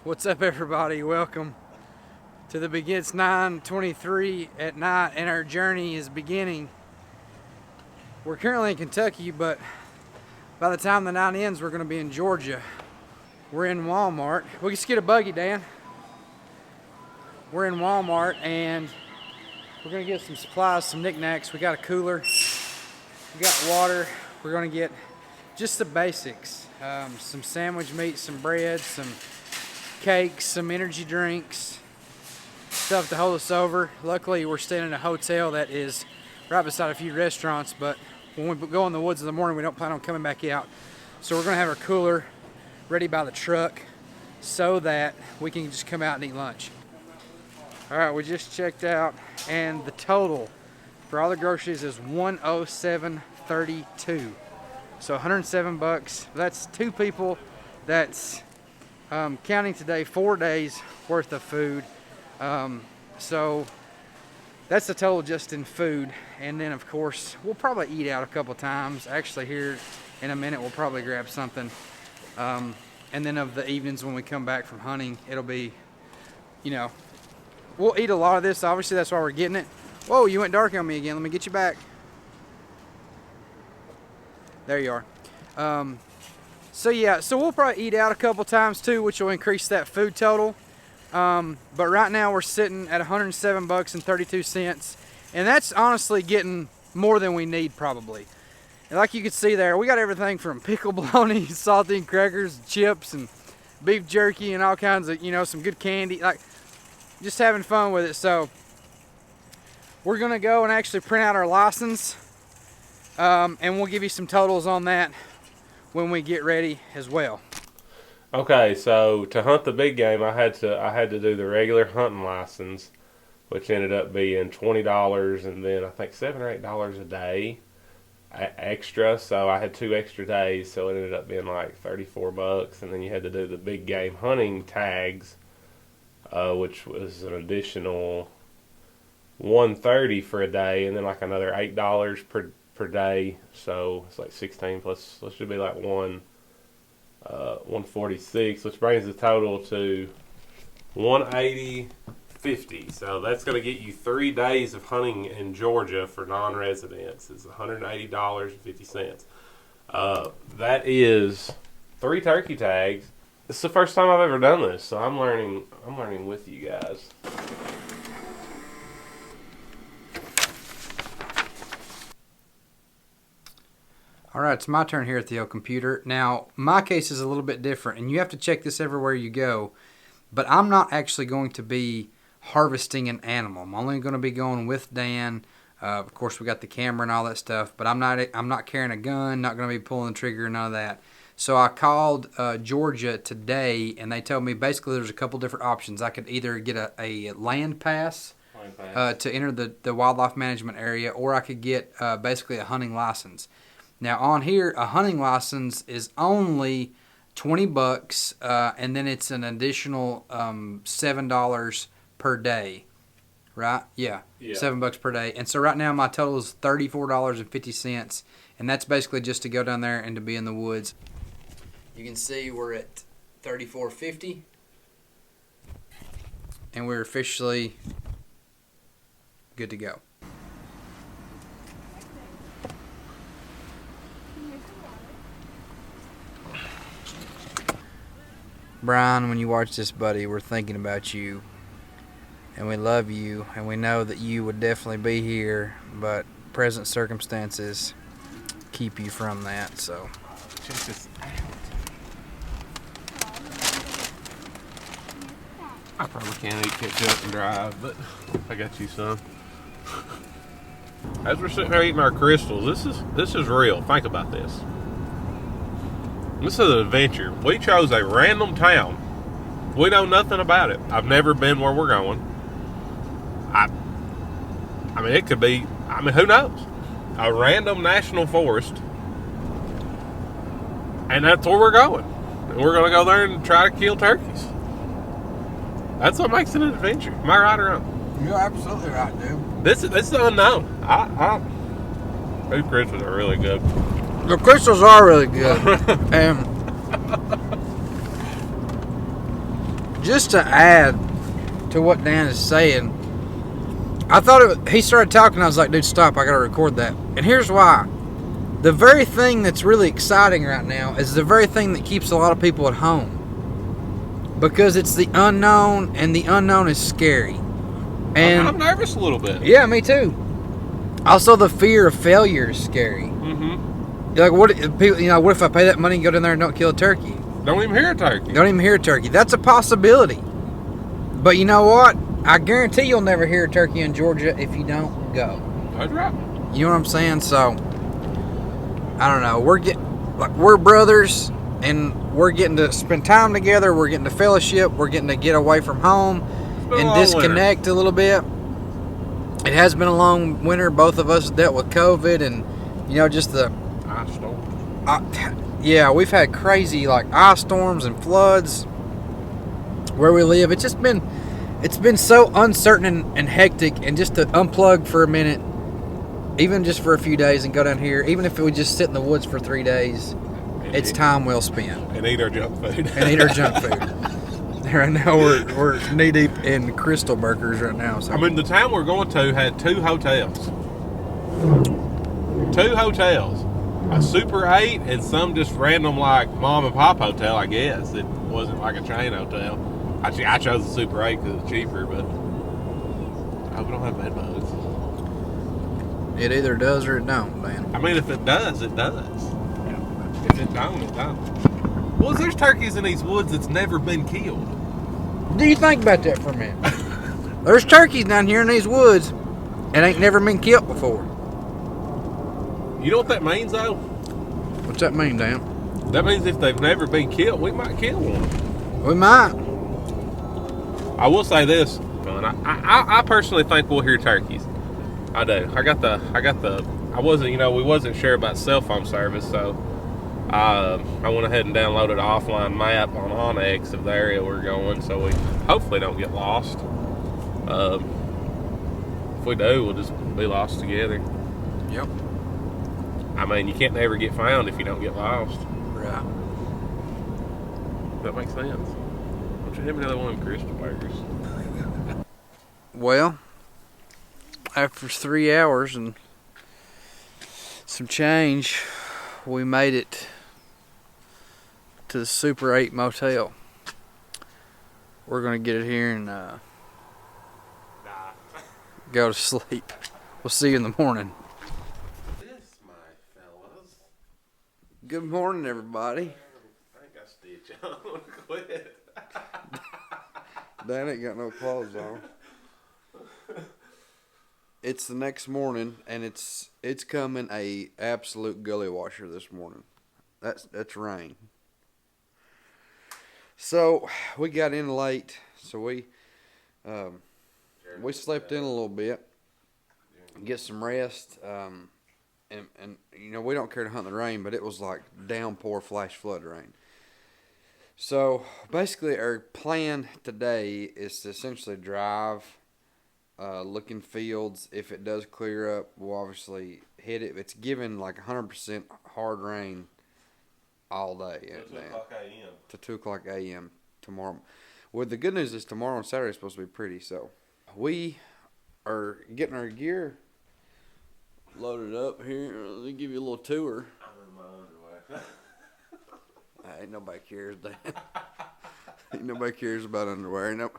What's up, everybody? Welcome to the begin. It's 9:23 at night and our journey is beginning. We're currently in Kentucky, but by the time the night ends, we're going to be in Georgia. We're in Walmart. We can just get a buggy, Dan. We're in Walmart and we're going to get some supplies, some knickknacks. We got a cooler, we got water. We're going to get just the basics, some sandwich meat, some bread, some cakes, some energy drinks, stuff to hold us over. Luckily, we're staying in a hotel that is right beside a few restaurants, but when we go in the woods in the morning, we don't plan on coming back out. So we're going to have our cooler ready by the truck so that we can just come out and eat lunch. All right, we just checked out, and the total for all the groceries is $107.32. So $107. That's two people. That's counting today 4 days worth of food. So that's the total just in food. And then of course we'll probably eat out a couple times. Actually, here in a minute we'll probably grab something. And then of the evenings when we come back from hunting, it'll be, we'll eat a lot of this. Obviously that's why we're getting it. Whoa, you went dark on me again. Let me get you back. There you are. So we'll probably eat out a couple times too, which will increase that food total. But right now we're sitting at $107.32, and that's honestly getting more than we need probably. And like you can see there, we got everything from pickle bologna, saltine crackers, chips, and beef jerky, and all kinds of, some good candy. Like, just having fun with it. So we're gonna go and actually print out our license, and we'll give you some totals on that when we get ready as well. Okay, so to hunt the big game, I had to do the regular hunting license, which ended up being $20, and then I think $7 or $8 a day extra. So I had 2 extra days, so it ended up being like $34. And then you had to do the big game hunting tags, which was an additional $130 for a day, and then like another $8 per day. So it's like 16 plus. It should be like 146, which brings the total to $180.50. So that's going to get you 3 days of hunting in Georgia for non-residents. It's $180.50. That is 3 turkey tags. This is the first time I've ever done this, so I'm learning with you guys. All right, it's my turn here at the old computer. Now, my case is a little bit different, and you have to check this everywhere you go, but I'm not actually going to be harvesting an animal. I'm only going to be going with Dan. Of course, we got the camera and all that stuff, but I'm not carrying a gun, not going to be pulling the trigger, none of that. So I called Georgia today, and they told me basically there's a couple different options. I could either get a land pass to enter the wildlife management area, or I could get basically a hunting license. Now on here, a hunting license is only $20, and then it's an additional $7 per day, right? Yeah, $7 per day. And so right now my total is $34.50, and that's basically just to go down there and to be in the woods. You can see we're at $34.50, and we're officially good to go. Brian, when you watch this, buddy, we're thinking about you, and we love you, and we know that you would definitely be here, but present circumstances keep you from that. So Check this out. I probably can't eat ketchup and drive, but I got you some. As we're sitting there eating our crystals, this is real. Think about this. This is an adventure. We chose a random town. We know nothing about it. I've never been where we're going. I mean, it could be, who knows? A random national forest. And that's where we're going. And we're going to go there and try to kill turkeys. That's what makes it an adventure. Am I right or wrong? You're absolutely right, dude. This is the unknown. These crystals are really good. The crystals are really good. And just to add to what Dan is saying, I thought he started talking. I was like, dude, stop! I gotta record that. And here's why: the very thing that's really exciting right now is the very thing that keeps a lot of people at home, because it's the unknown, and the unknown is scary. And I'm nervous a little bit. Yeah, me too. Also, the fear of failure is scary. Mm-hmm. You're like, what people? What if I pay that money and go down there and don't kill a turkey? Don't even hear a turkey. Don't even hear a turkey. That's a possibility. But you know what? I guarantee you'll never hear a turkey in Georgia if you don't go. That's right. You know what I'm saying? So, I don't know. We're brothers, and we're getting to spend time together. We're getting to fellowship. We're getting to get away from home and disconnect a little bit. It has been a long winter. Both of us dealt with COVID, and just the ice storm. Yeah, we've had crazy ice storms and floods where we live. It's been so uncertain and hectic, and just to unplug for a minute, even just for a few days, and go down here, even if we just sit in the woods for 3 days, it's time well spent. And eat our junk food. Right now we're knee deep in Crystal Burgers right now. So. The town we're going to had 2 hotels. 2 hotels. A Super 8 and some just random mom and pop hotel, I guess. It wasn't like a chain hotel. I chose the Super 8 because it's cheaper, but I hope we don't have bed bugs. It either does or it don't, man. If it does, it does. If it don't, it don't. Well, there's turkeys in these woods that's never been killed. Do you think about that for a minute? There's turkeys down here in these woods and ain't never been killed before. You know what that means, though? What's that mean, Dan? That means if they've never been killed, we might kill one. We might. I will say this, I personally think we'll hear turkeys. I do. I wasn't, we wasn't sure about cell phone service, so I went ahead and downloaded an offline map on Onyx of the area we're going, so we hopefully don't get lost. If we do, we'll just be lost together. Yep. You can't never get found if you don't get lost. Right. That makes sense. Why don't you have another one of them Crystal Burgers? Well, after 3 hours and some change, we made it to the Super 8 motel. We're going to get it here and go to sleep. We'll see you in the morning. This, my fellas. Good morning, everybody. I think I stitch on. Quit. Dan ain't got no clothes on. It's the next morning, and it's coming a absolute gully washer this morning. That's rain. So we got in late, so we slept in a little bit, get some rest, and we don't care to hunt in the rain, but it was like downpour flash flood rain. So basically, our plan today is to essentially drive. Looking fields. If it does clear up, we'll obviously hit it. It's given 100% hard rain all day. To 2 o'clock a.m. tomorrow. Well, the good news is tomorrow and Saturday is supposed to be pretty. So we are getting our gear loaded up here. Let me give you a little tour. I'm in my underwear. Ain't nobody cares that. Ain't nobody cares about underwear.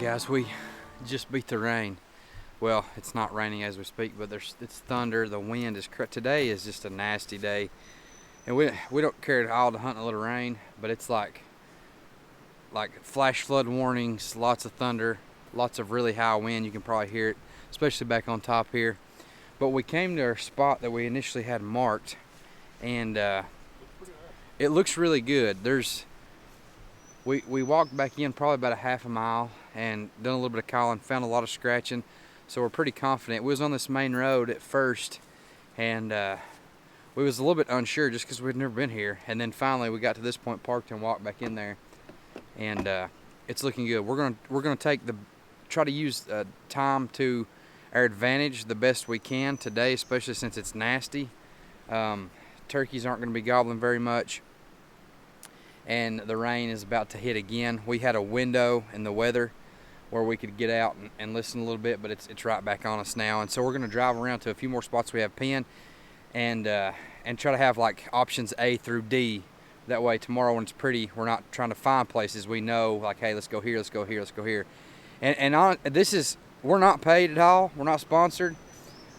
Guys, we just beat the rain. Well, it's not raining as we speak, but it's thunder. The wind is today is just a nasty day, and we don't care at all to hunt in a little rain, but it's like flash flood warnings, lots of thunder. lots of really high wind. You can probably hear it, especially back on top here. But we came to our spot that we initially had marked, and it looks really good. We walked back in probably about a half a mile and done a little bit of calling, found a lot of scratching, so we're pretty confident. We was on this main road at first, and we was a little bit unsure just because we'd never been here, and then finally we got to this point, parked, and walked back in there, and it's looking good. We're gonna try to use time to our advantage the best we can today, especially since it's nasty. Turkeys aren't going to be gobbling very much, and the rain is about to hit again. We had a window in the weather where we could get out and listen a little bit, but it's right back on us now. And so we're going to drive around to a few more spots we have pinned, and try to have like options A through D. That way tomorrow when it's pretty, we're not trying to find places. We know, like, hey, let's go here, let's go here, let's go here. We're not paid at all. We're not sponsored.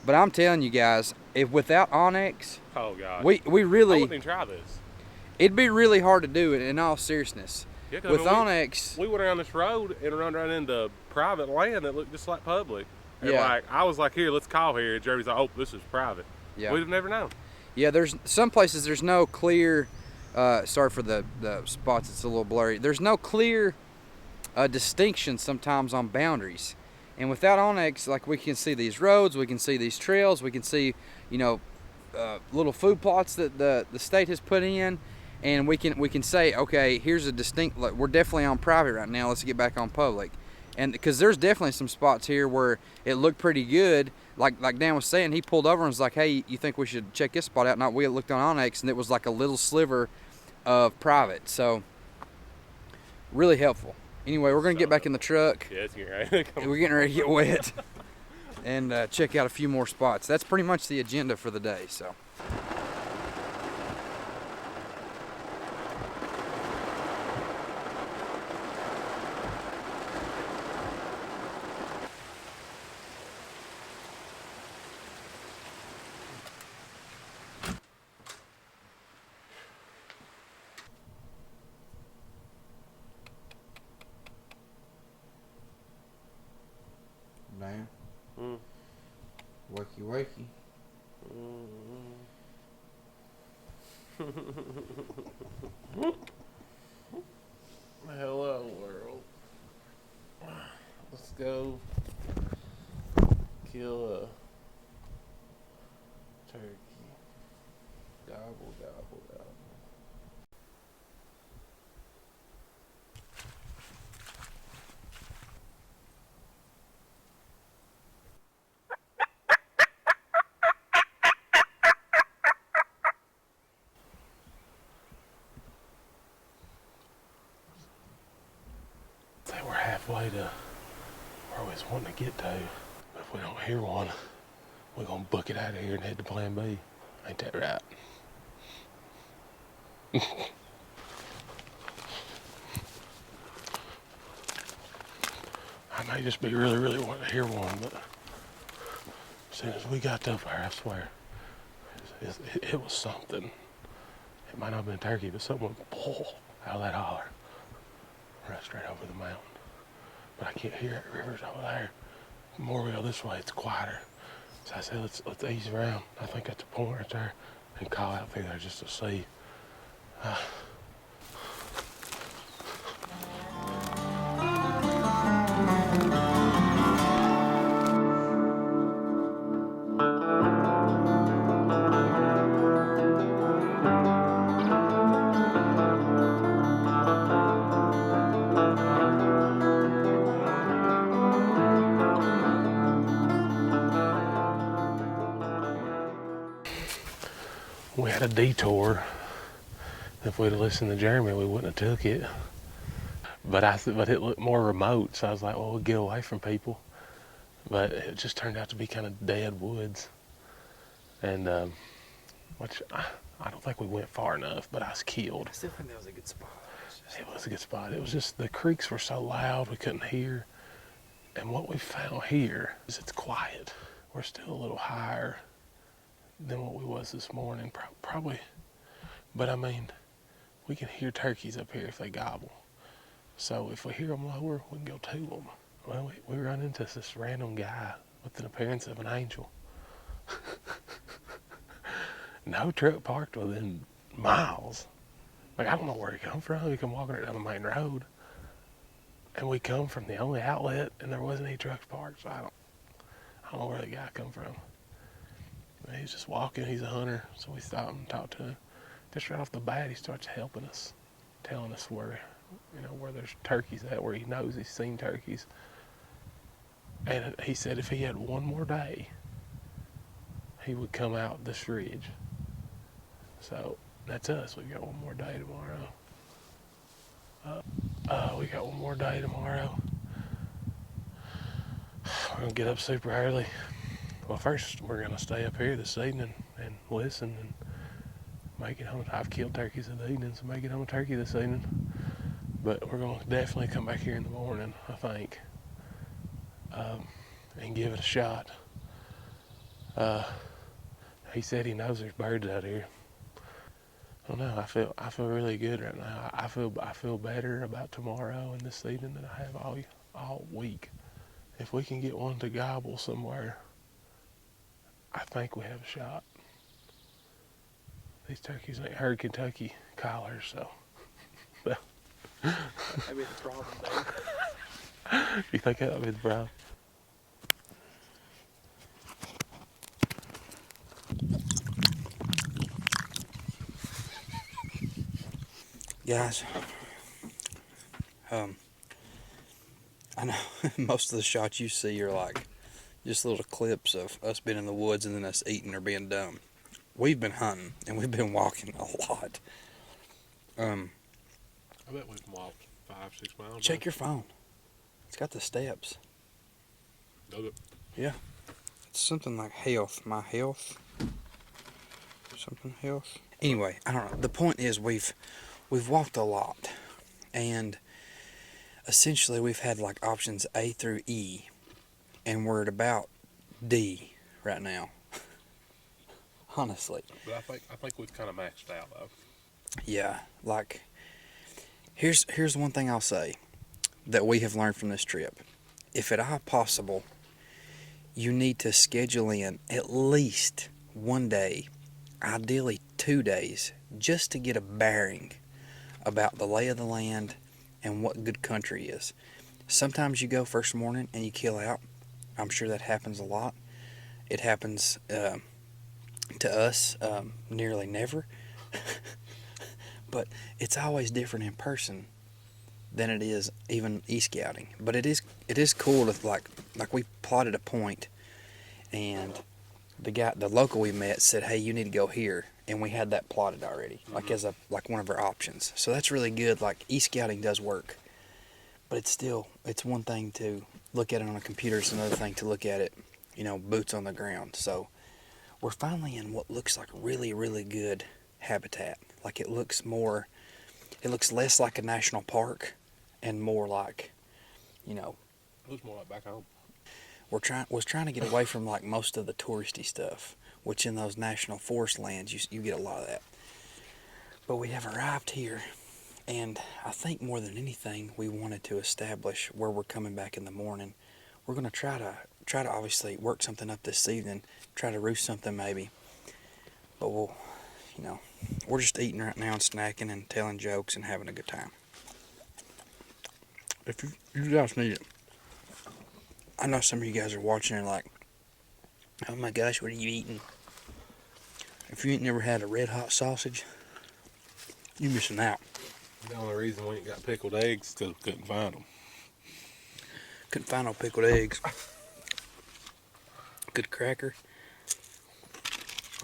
But I'm telling you guys, if without Onyx, oh god, we really, I wouldn't even try this. It'd be really hard to do it, in all seriousness. Yeah, with Onyx, we went around this road and run right into private land that looked just like public. And yeah, like I was like, here, let's call here. And Jeremy's like, oh, this is private. Yeah, we'd have never known. Yeah, there's some places there's no clear. Sorry for the spots; it's a little blurry. There's no clear distinction sometimes on boundaries. And without Onyx, like, we can see these roads, we can see these trails, we can see, little food plots that the state has put in, and we can say, okay, here's a distinct, like, we're definitely on private right now, let's get back on public. And because there's definitely some spots here where it looked pretty good, like Dan was saying, he pulled over and was like, hey, you think we should check this spot out? Not we looked on Onyx, and it was like a little sliver of private, so really helpful. Anyway, we're going to get back in the truck. Yeah, it's getting ready. We're getting ready to get wet and check out a few more spots. That's pretty much the agenda for the day. So. Man. Wakey wakey. Hello world. Let's go kill a turkey. Gobble, gobble, gobble. Say we're halfway to where we was wanting to get to. If we don't hear one, we're gonna book it out of here and head to plan B. Ain't that right? I may just be really, really wanting to hear one, but as soon as we got up there, I swear, it was something. It might not have been a turkey, but something went pull out of that holler. Right straight over the mountain. But I can't hear it. The river's over there. The more we go this way, it's quieter. So I said, let's ease around. I think that's a point right there, and call out through there just to see. We had a detour. If we'd have listened to Jeremy, we wouldn't have took it. But it looked more remote, so I was like, well, we'll get away from people. But it just turned out to be kind of dead woods. And, which I don't think we went far enough, but I was killed. I still think that was a good spot. It was a good spot. It was just the creeks were so loud we couldn't hear. And what we found here is it's quiet. We're still a little higher than what we was this morning, probably. But I mean, we can hear turkeys up here if they gobble. So if we hear them lower, we can go to them. Well, we run into this random guy with an appearance of an angel. No truck parked within miles. Like, I don't know where he come from. He come walking down the main road. And we come from the only outlet, and there wasn't any trucks parked, so I don't know where the guy come from. But he's just walking. He's a hunter, so we stopped and talked to him. Just right off the bat, he starts helping us, telling us where, where there's turkeys at, where he knows he's seen turkeys. And he said if he had one more day, he would come out this ridge. So that's us. We got one more day tomorrow. We got one more day tomorrow. We're gonna get up super early. Well, first we're gonna stay up here this evening and listen and make it home. I've killed turkeys in the evening, so make it home a turkey this evening. But we're gonna definitely come back here in the morning, I think, and give it a shot. He said he knows there's birds out here. I don't know. I feel really good right now. I feel better about tomorrow and this evening than I have all week. If we can get one to gobble somewhere, I think we have a shot. These turkeys ain't heard Kentucky collars, so. That'd be the problem, Dave. You think that'll be the problem? Guys, I know most of the shots you see are like just little clips of us being in the woods and then us eating or being dumb. We've been hunting and we've been walking a lot. I bet we've walked 5-6 miles. Check your phone. It's got the steps. Does it? Yeah. It's something like health. My health. Something health. Anyway, I don't know. The point is we've walked a lot. And essentially we've had like options A through E. And we're at about D right now. Honestly. But I think we've kind of maxed out though. Yeah, like here's one thing I'll say that we have learned from this trip. If at all possible, you need to schedule in at least one day, ideally 2 days, just to get a bearing about the lay of the land and what good country is. Sometimes you go first morning and you kill out. I'm sure that happens a lot. It happens to us nearly never. But it's always different in person than it is even e-scouting. But it is cool to like we plotted a point, and the local we met said, "Hey, you need to go here," and we had that plotted already, like as one of our options. So that's really good. Like e-scouting does work, but it's one thing to look at it on a computer. It's another thing to look at it, boots on the ground. So we're finally in what looks like really, really good habitat. Like it looks less like a national park and more like, It looks more like back home. was trying to get away from like most of the touristy stuff, which in those national forest lands you get a lot of that. But we have arrived here, and I think more than anything we wanted to establish where we're coming back in the morning. We're going to try to obviously work something up this evening, try to roost something maybe. But we're just eating right now and snacking and telling jokes and having a good time. If you guys need it, I know some of you guys are watching and like, oh my gosh, what are you eating? If you ain't never had a red hot sausage, you're missing out. The only reason we ain't got pickled eggs is because we couldn't find them. Couldn't find no pickled eggs. Good cracker.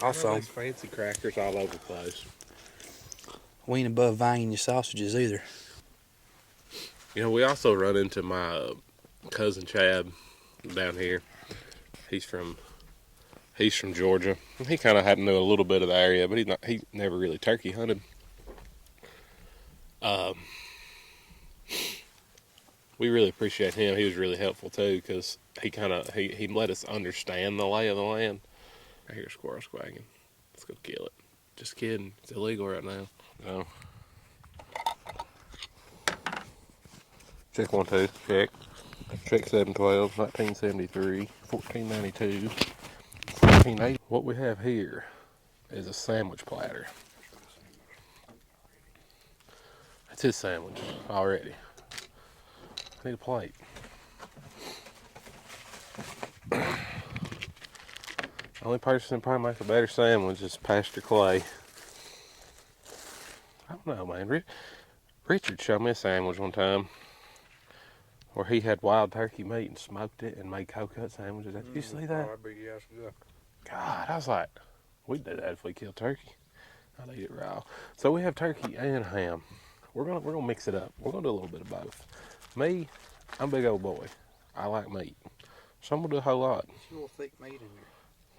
Also, There's fancy crackers all over the place. we ain't above buying your sausages either. We also run into my cousin Chad down here. He's from Georgia. He kind of had to know a little bit of the area, but he never really turkey hunted. We really appreciate him. He was really helpful too, because he let us understand the lay of the land. I hear a squirrel squawking. Let's go kill it. Just kidding. It's illegal right now. No. Check 1 2. Check. Check 712, 1973, 1492, 1480. What we have here is a sandwich platter. That's his sandwich already. I need a plate. The only person that probably make a better sandwich is Pastor Clay. I don't know, man. Richard showed me a sandwich one time where he had wild turkey meat and smoked it and made cold cut sandwiches. Did you see that? Oh, that'd be good. God, I was like, we'd do that if we killed turkey. I'd eat it raw. So we have turkey and ham. We're gonna mix it up. We're gonna do a little bit of both. Me, I'm a big old boy. I like meat. So I'm gonna do a whole lot. It's a little thick meat in here.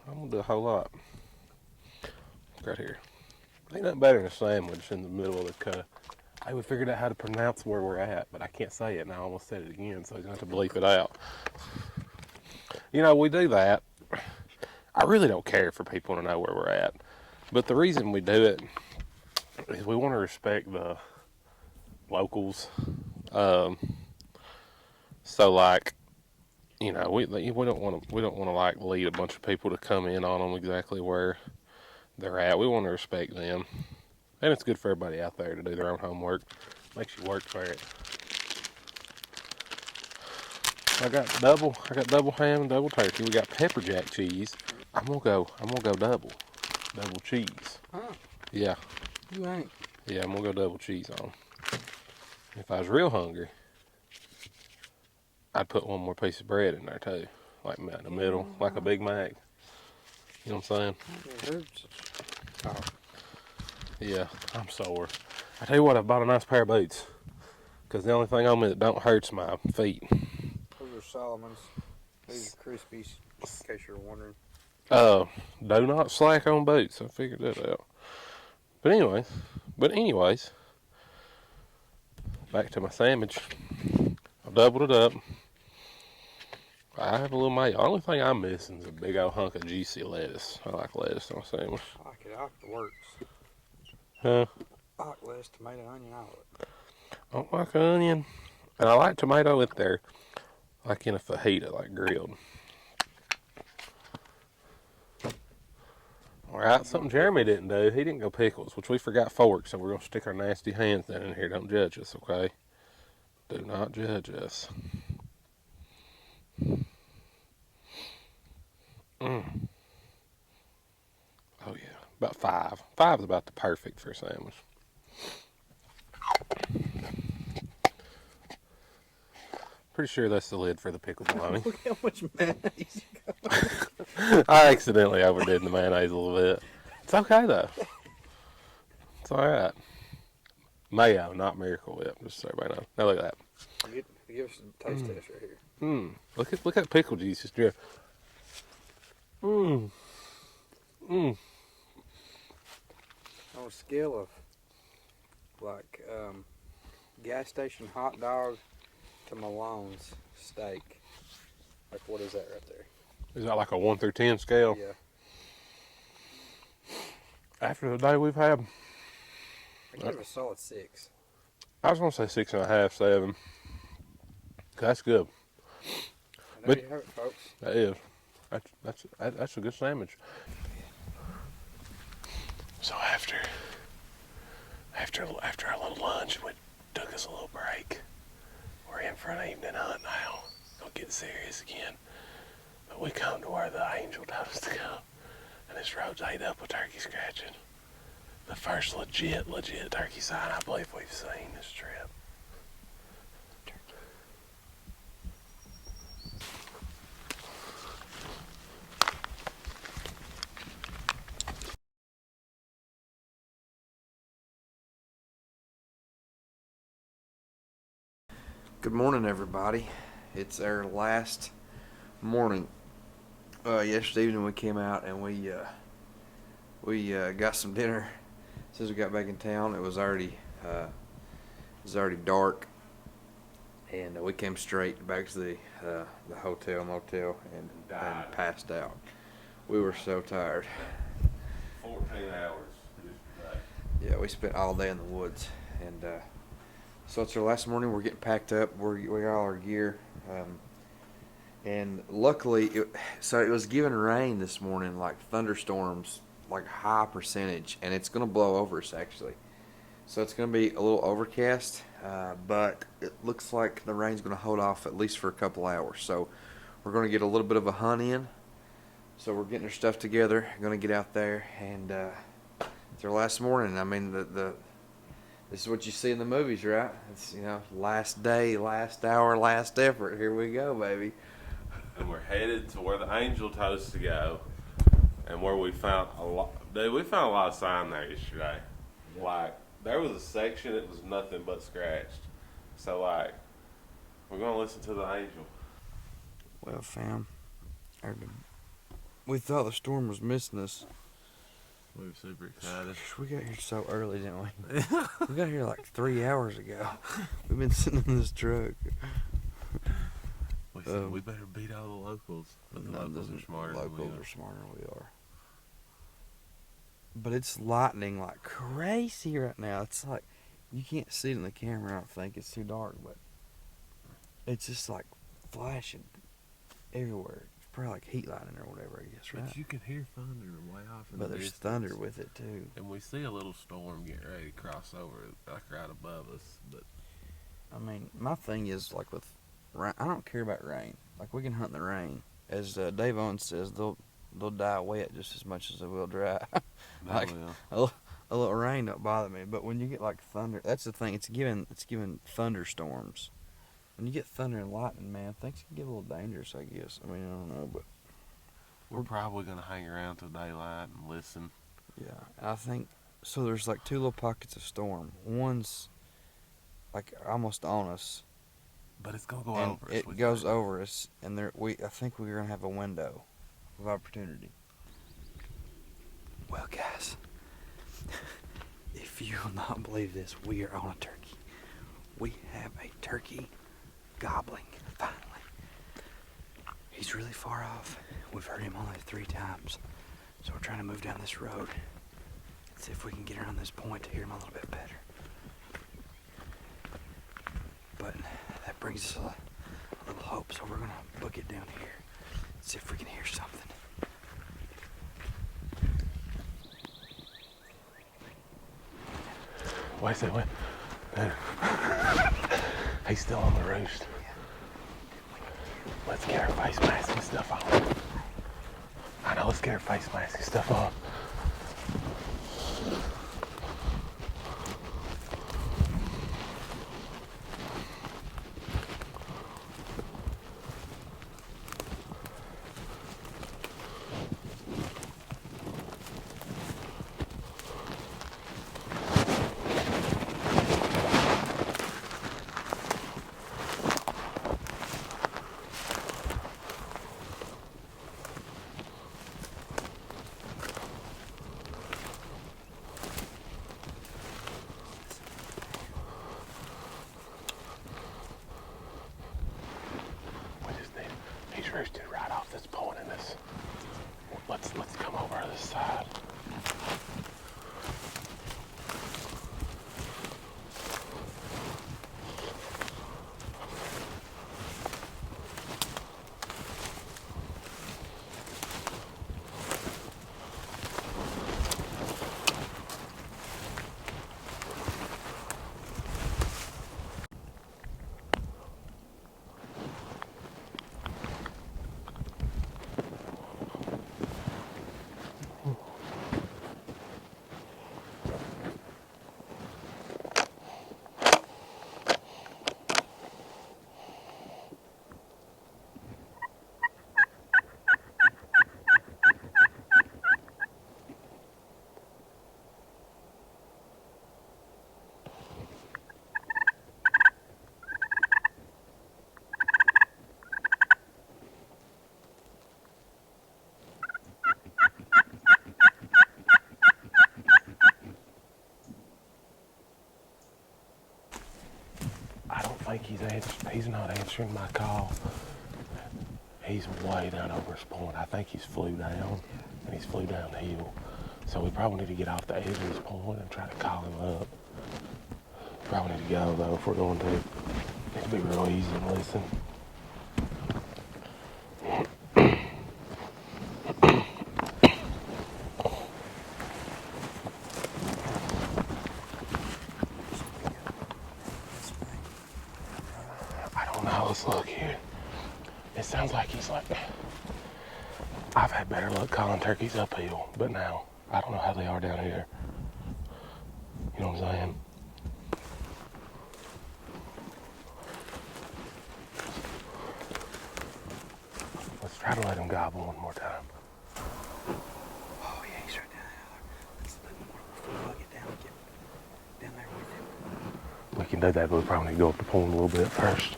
I'm gonna do a whole lot. Right here. Ain't nothing better than a sandwich in the middle of the cut. Hey, we figured out how to pronounce where we're at, but I can't say it, and I almost said it again, so you're gonna have to bleep it out. You know, we do that. I really don't care for people to know where we're at, but the reason we do it is we want to respect the locals. So like, you know, we don't want to like lead a bunch of people to come in on them exactly where they're at. We want to respect them, and it's good for everybody out there to do their own homework. Makes you work for it. I got double ham and double turkey. We got pepper jack cheese. I'm gonna go double cheese. Huh? Yeah, You ain't. yeah, I'm gonna go double cheese on. If I was real hungry, I'd put one more piece of bread in there too, like in the middle, like a Big Mac. You know what I'm saying? Oh. Yeah, I'm sore. I tell you what, I bought a nice pair of boots, because the only thing on me that don't hurt's my feet. Those are Solomon's. These are Crispies, in case you're wondering. Do not slack on boots. I figured that out. But anyways, back to my sandwich. I doubled it up. I have a little mayo. The only thing I'm missing is a big old hunk of juicy lettuce. I like lettuce on a sandwich. I like it. I like the works. Huh? I like lettuce, tomato, onion, all of it. I don't like onion. And I like tomato with there, like in a fajita, like grilled. Alright, something Jeremy didn't do. He didn't go pickles, which we forgot forks, so we're going to stick our nasty hands down in here. Don't judge us, okay? Do not judge us. Oh yeah, about 5. 5 is about the perfect for a sandwich. Pretty sure that's the lid for the pickle bologna. Look how much mayonnaise you got. I accidentally overdid the mayonnaise a little bit. It's okay though. It's alright. Mayo, not Miracle Whip, just so everybody knows. Now look at that. Give us a taste test right here. Look at pickle juice just drip. On a scale of like gas station hot dog to Malone's steak, like what is that right there? Is that like a 1 through 10 scale? Yeah. After the day we've had, I give it a solid 6. I was gonna say 6.5, 7. That's good. And there you have it, folks. That is. That's a good sandwich. So after our little lunch, we took us a little break. We're in for an evening hunt now. Gonna get serious again. But we come to where the angel told us to go, and this road's ate up with turkey scratching. The first legit turkey sign I believe we've seen this trip. Good morning, everybody. It's our last morning. Yesterday evening we came out and we got some dinner. As soon as we got back in town, it was already dark, and we came straight back to the hotel motel and passed out. We were so tired. 14 hours yesterday. Yeah, we spent all day in the woods, and so it's our last morning. We're getting packed up. We got all our gear. And luckily, so it was giving rain this morning, like thunderstorms, like high percentage, and it's going to blow over us actually. So it's going to be a little overcast, but it looks like the rain's going to hold off at least for a couple hours. So we're going to get a little bit of a hunt in. So we're getting our stuff together, going to get out there, and it's our last morning. I mean, this is what you see in the movies, right? It's, last day, last hour, last effort. Here we go, baby. And we're headed to where the angel told us to go, and where we found a lot. Dude, we found a lot of sign there yesterday. Like, there was a section that was nothing but scratched. So, like, we're going to listen to the angel. Well, fam, we thought the storm was missing us. We were super excited. We got here so early, didn't we? We got here like 3 hours ago. We've been sitting in this truck. We said we better beat all the locals. But the locals are smarter than we Locals are. are smarter than we are. But it's lightning like crazy right now. It's like, you can't see it in the camera, I don't think. It's too dark, but it's just like flashing everywhere. It's probably like heat lightning or whatever, I guess, right? But you can hear thunder way off in But the there's distance. thunder with it, too. And we see a little storm getting ready to cross over, like right above us. But I mean, my thing is, like, with rain, I don't care about rain. Like, we can hunt in the rain. As Dave Owens says, they'll die wet just as much as they will dry. Like, a little rain don't bother me. But when you get, like, thunder, that's the thing. It's giving thunderstorms. When you get thunder and lightning, man, things can get a little dangerous, I guess. I mean, I don't know, but we're probably going to hang around till daylight and listen. yeah. And I think, so there's, like, two little pockets of storm. One's, like, almost on us. But it's going to go And over us. it goes over us, and I think we're going to have a window of opportunity. Well, guys, if you will not believe this, we are on a turkey. We have a turkey gobbling, finally. He's really far off. We've heard him only 3 times, so we're trying to move down this road. See if we can get around this point to hear him a little bit better. But that brings us a little hope, so we're going to book it down here. See if we can hear something. Wait a second. Dude. He's still on the roost. Let's get our face mask and stuff on. I know, let's get our face mask and stuff on. He's roosted right off this point in this. Let's come over to this side. I think he's not answering my call. He's way down over his point. I think he's flew down, and he's flew downhill. So we probably need to get off the edge of his point and try to call him up. Probably need to go, though, if we're going to. Need to be real easy and listen. It's like, I've had better luck calling turkeys uphill, but now I don't know how they are down here. You know what I'm saying? Let's try to let him gobble one more time. Oh yeah, he's right down there. Let's let him get down there with him. We can do that, but we probably need to go up the pond a little bit first.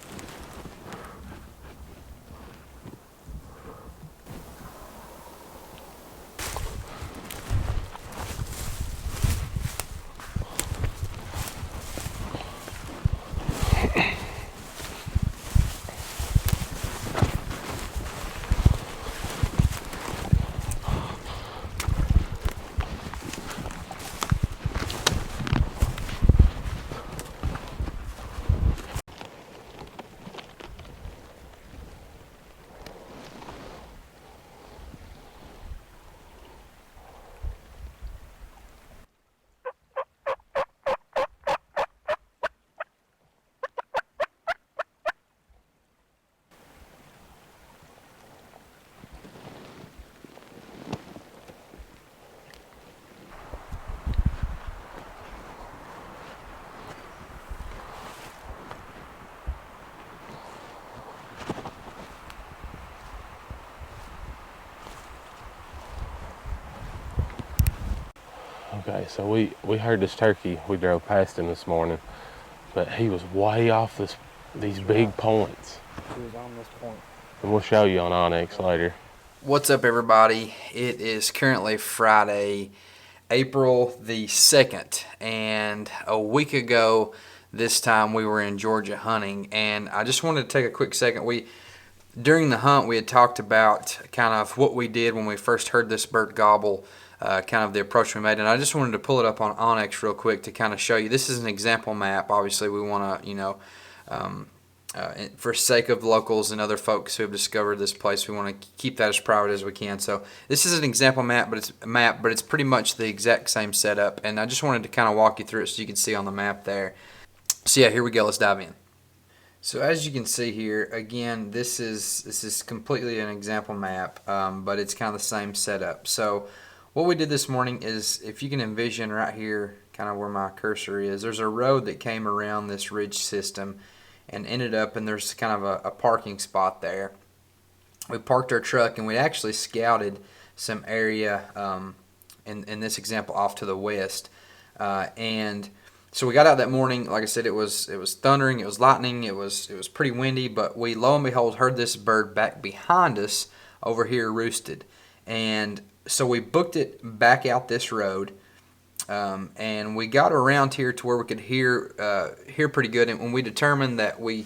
Okay, so we heard this turkey. We drove past him this morning, but he was way off these big points. He was on this point. And we'll show you on Onyx later. What's up, everybody? It is currently Friday, April the 2nd, and a week ago this time we were in Georgia hunting, and I just wanted to take a quick second. During the hunt, we had talked about kind of what we did when we first heard this bird gobble, kind of the approach we made, and I just wanted to pull it up on Onyx real quick to kind of show you. This is an example map. Obviously, we want to, for sake of locals and other folks who have discovered this place, we want to keep that as private as we can. So this is an example map, but it's pretty much the exact same setup, and I just wanted to kind of walk you through it so you can see on the map there. So yeah, here we go. Let's dive in. So as you can see here, again, this is completely an example map, but it's kind of the same setup. So what we did this morning is, if you can envision right here, kind of where my cursor is, there's a road that came around this ridge system and ended up, and there's kind of a parking spot there. We parked our truck, and we actually scouted some area, in this example, off to the west, and so we got out that morning. Like I said, it was thundering, it was lightning, it was pretty windy, but we, lo and behold, heard this bird back behind us over here roosted. And so we booked it back out this road, and we got around here to where we could hear pretty good. And when we determined that we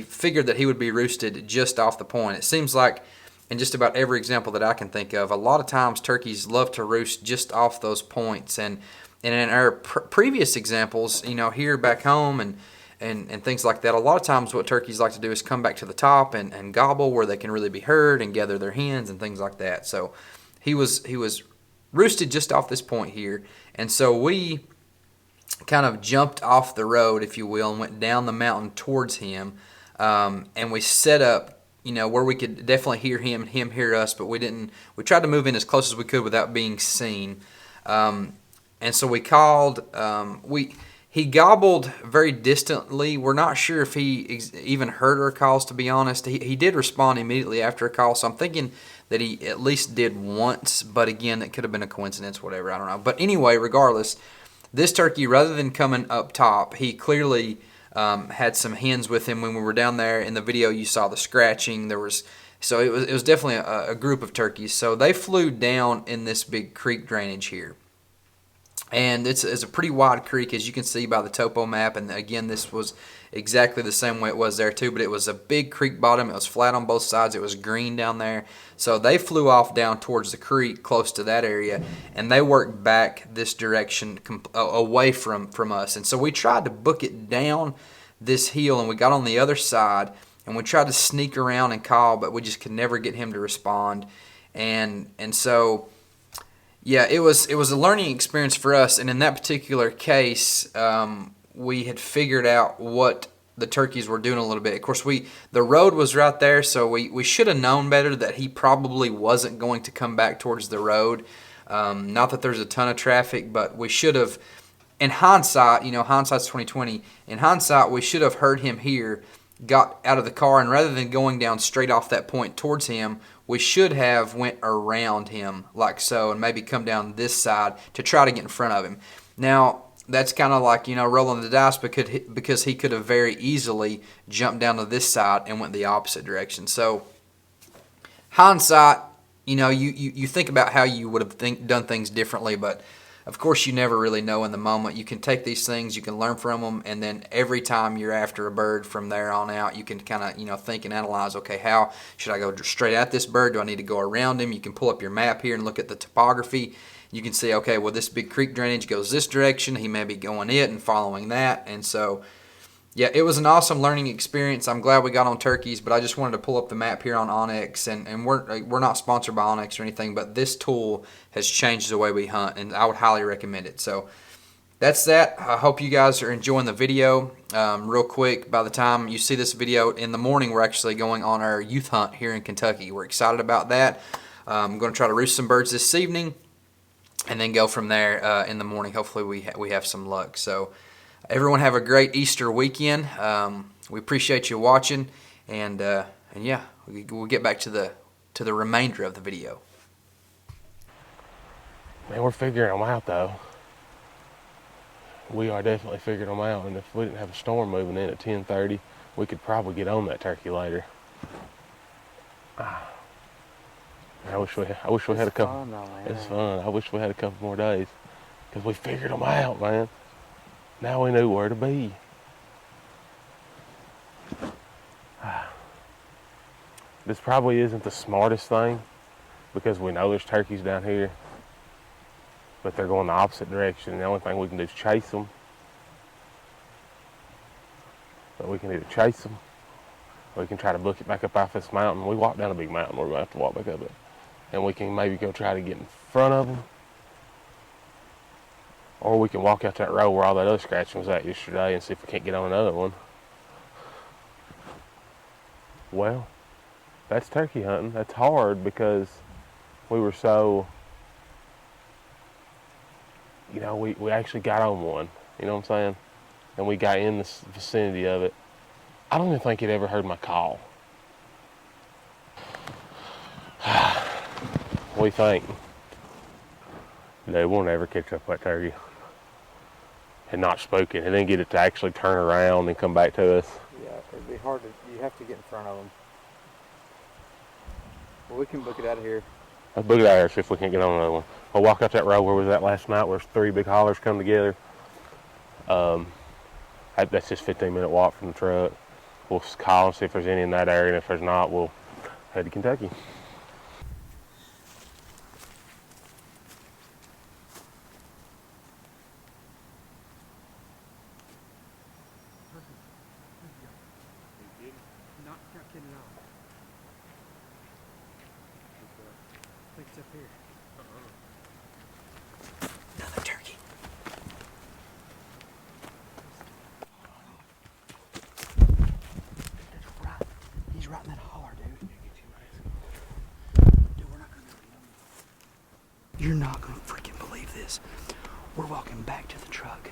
figured that he would be roosted just off the point. It seems like in just about every example that I can think of, a lot of times turkeys love to roost just off those points. And in our previous examples, here back home and things like that, a lot of times what turkeys like to do is come back to the top and gobble where they can really be heard and gather their hens and things like that. So he was roosted just off this point here, and so we kind of jumped off the road, if you will, and went down the mountain towards him, and we set up, where we could definitely hear him and him hear us, but we didn't. We tried to move in as close as we could without being seen. And so we called. He gobbled very distantly. We're not sure if he even heard our calls, to be honest. He did respond immediately after a call, so I'm thinking that he at least did once. But again, that could have been a coincidence, whatever, I don't know. But anyway, regardless, this turkey, rather than coming up top, he clearly had some hens with him. When we were down there in the video, you saw the scratching. So it was definitely a group of turkeys. So they flew down in this big creek drainage here. And it's a pretty wide creek, as you can see by the topo map. And again, this was exactly the same way it was there too. But it was a big creek bottom. It was flat on both sides. It was green down there. So they flew off down towards the creek, close to that area. And they worked back this direction away from us. And so we tried to book it down this hill. And we got on the other side. And we tried to sneak around and call. But we just could never get him to respond. And so... yeah, it was a learning experience for us, and in that particular case, we had figured out what the turkeys were doing a little bit. Of course, the road was right there, so we should have known better that he probably wasn't going to come back towards the road. Not that there's a ton of traffic, but we should have. In hindsight, hindsight's 2020. In hindsight, we should have heard him here, got out of the car, and rather than going down straight off that point towards him, we should have went around him like so, and maybe come down this side to try to get in front of him. Now, that's kind of like, rolling the dice because he could have very easily jumped down to this side and went the opposite direction. So, hindsight, you think about how you would have done things differently, but of course you never really know in the moment. You can take these things, you can learn from them, and then every time you're after a bird from there on out, you can kind of, think and analyze, okay, how should I go straight at this bird? Do I need to go around him? You can pull up your map here and look at the topography. You can see, okay, well, this big creek drainage goes this direction. He may be going it and following that. And so, yeah, it was an awesome learning experience. I'm glad we got on turkeys, but I just wanted to pull up the map here on Onyx. And we're not sponsored by Onyx or anything, but this tool has changed the way we hunt, and I would highly recommend it. So that's that. I hope you guys are enjoying the video. Real quick, by the time you see this video in the morning, we're actually going on our youth hunt here in Kentucky. We're excited about that. I'm going to try to roost some birds this evening, and then go from there in the morning. Hopefully we have some luck. So everyone have a great Easter weekend. We appreciate you watching, and yeah, we'll get back to the remainder of the video. Man, we're figuring them out though. We are definitely figuring them out, and if we didn't have a storm moving in at 10:30, we could probably get on that turkey later. I wish we had a couple. It's fun. I wish we had a couple more days, because we figured them out, man. Now we knew where to be. This probably isn't the smartest thing, because we know there's turkeys down here, but they're going the opposite direction. The only thing we can do is chase them. But we can either chase them, or we can try to book it back up off this mountain. We walked down a big mountain, we're going to have to walk back up it. And we can maybe go try to get in front of them. Or we can walk out that road where all that other scratching was at yesterday and see if we can't get on another one. Well, that's turkey hunting. That's hard because we were so, we actually got on one. You know what I'm saying? And we got in the vicinity of it. I don't even think it ever heard my call. What do you think? They won't ever catch up that turkey. And not spook it, and then get it to actually turn around and come back to us. Yeah, it'd be hard you have to get in front of them. Well, we can book it out of here. Let's book it out of here, see if we can't get on another one. We'll walk out that road where we was at last night, where 3 big hollers come together. That's just a 15-minute walk from the truck. We'll call and see if there's any in that area, and if there's not, we'll head to Kentucky. Not kidding at all. I think it's up here. Another turkey. He's right in that holler, dude. Dude, we're not gonna be. You're not gonna freaking believe this. We're walking back to the truck.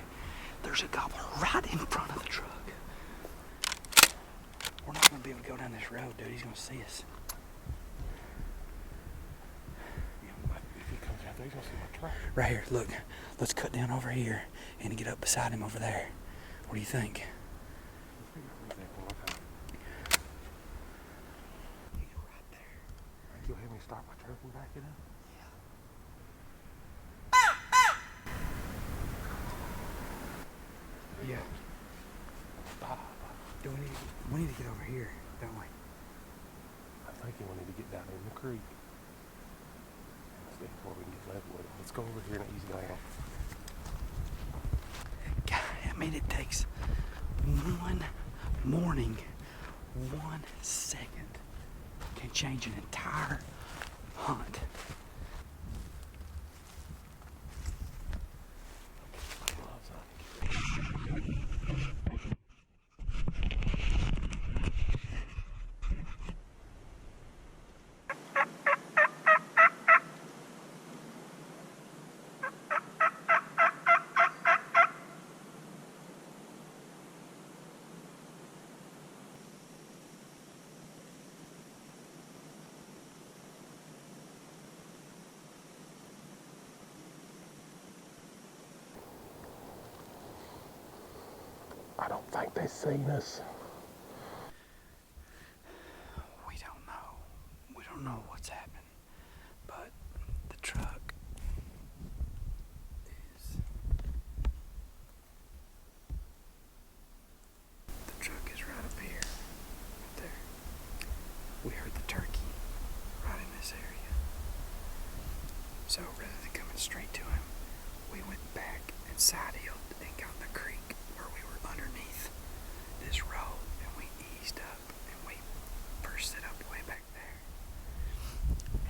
There's a gobbler right in front of the truck. We're not gonna be able to go down this road, dude. He's gonna see us. If he comes out there, he's gonna see my truck. Right here, look. Let's cut down over here and get up beside him over there. What do you think? He's right there. You'll hear me start my truck and back it up? Yeah. Do we need to get over here, don't we? I think we need to get down in the creek. That's where we can get level with it. Let's go over here and ease down. God, I mean, it takes one morning, 1 second can change an entire hunt. think they seen us. We don't know. We don't know what's happened. But the truck is... The truck is right up here. Right there. We heard the turkey right in this area. So rather than coming straight to him, we went back and side-hilled and got in the creek where we were underneath this road, and we eased up and we first set up way back there.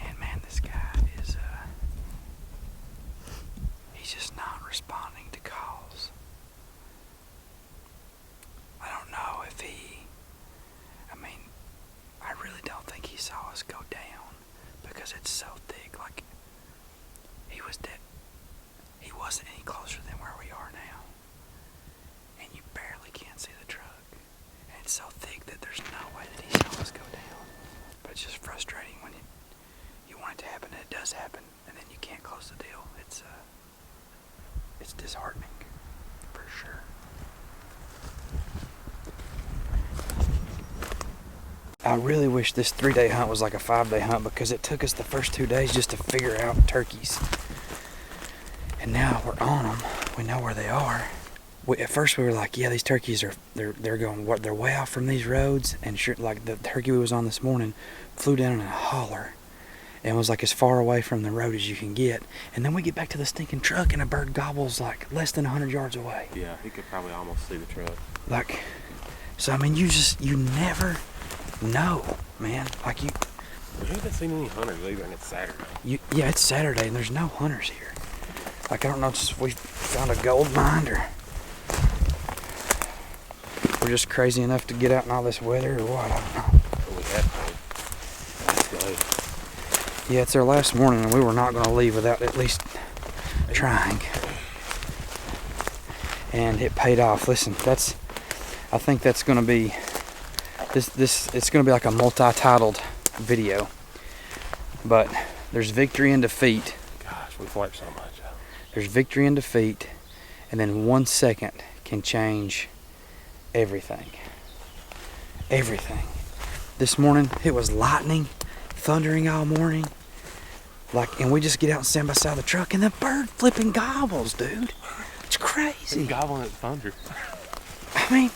And man, this guy is he's just not responding to calls. I don't know if I really don't think he saw us go down because it's so thick. Like, he was dead. He wasn't any closer than where we are now. And you barely can see the truck. And it's so thick that there's no way that he saw us go down. But it's just frustrating when you want it to happen and it does happen, and then you can't close the deal. It's disheartening, for sure. I really wish this 3-day hunt was like a 5-day hunt, because it took us the first 2 days just to figure out turkeys. And now we're on them. We know where they are. At first we were like, yeah, these turkeys they're going, they're way out from these roads. And sure, like the turkey we was on this morning flew down in a holler and was like as far away from the road as you can get. And then we get back to the stinking truck and a bird gobbles like less than 100 yards away. Yeah, he could probably almost see the truck. Like, so I mean, you never know, man. Like We haven't seen any hunters either, and it's Saturday. yeah, it's Saturday and there's no hunters here. Like, I don't know if we found a gold mine or we're just crazy enough to get out in all this weather or what. I don't know. We have to. Let's go. Yeah, it's our last morning and we were not going to leave without at least trying. And it paid off. Listen, I think that's going to be it's going to be like a multi-titled video. But there's victory and defeat. Gosh, we flirt so much. There's victory and defeat, and then 1 second can change everything. Everything. This morning, it was lightning, thundering all morning. Like, and we just get out and stand beside the truck, and the bird flipping gobbles, dude. It's crazy. He's gobbling at thunder. I mean,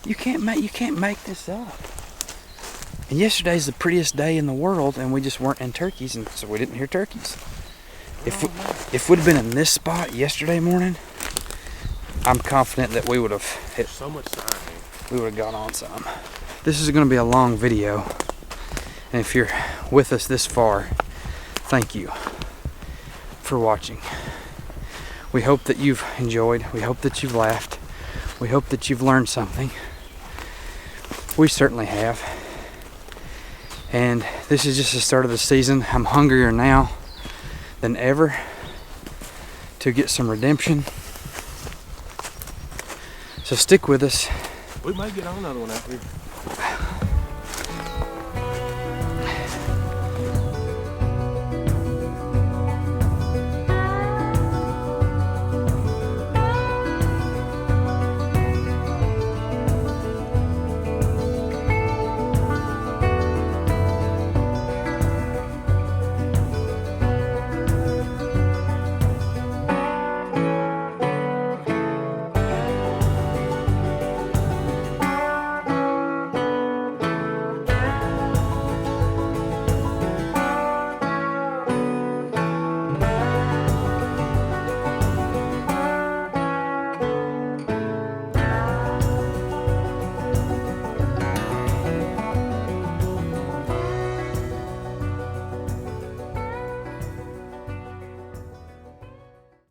you can't make this up. And yesterday's the prettiest day in the world, and we just weren't in turkeys, and so we didn't hear turkeys. If we'd have been in this spot yesterday morning, I'm confident that we would have hit. So much sign here. We would have gone on some. This is going to be a long video, and if you're with us this far, thank you for watching. We hope that you've enjoyed. We hope that you've laughed. We hope that you've learned something. We certainly have. And this is just the start of the season. I'm hungrier now than ever to get some redemption. So stick with us. We might get on another one out here.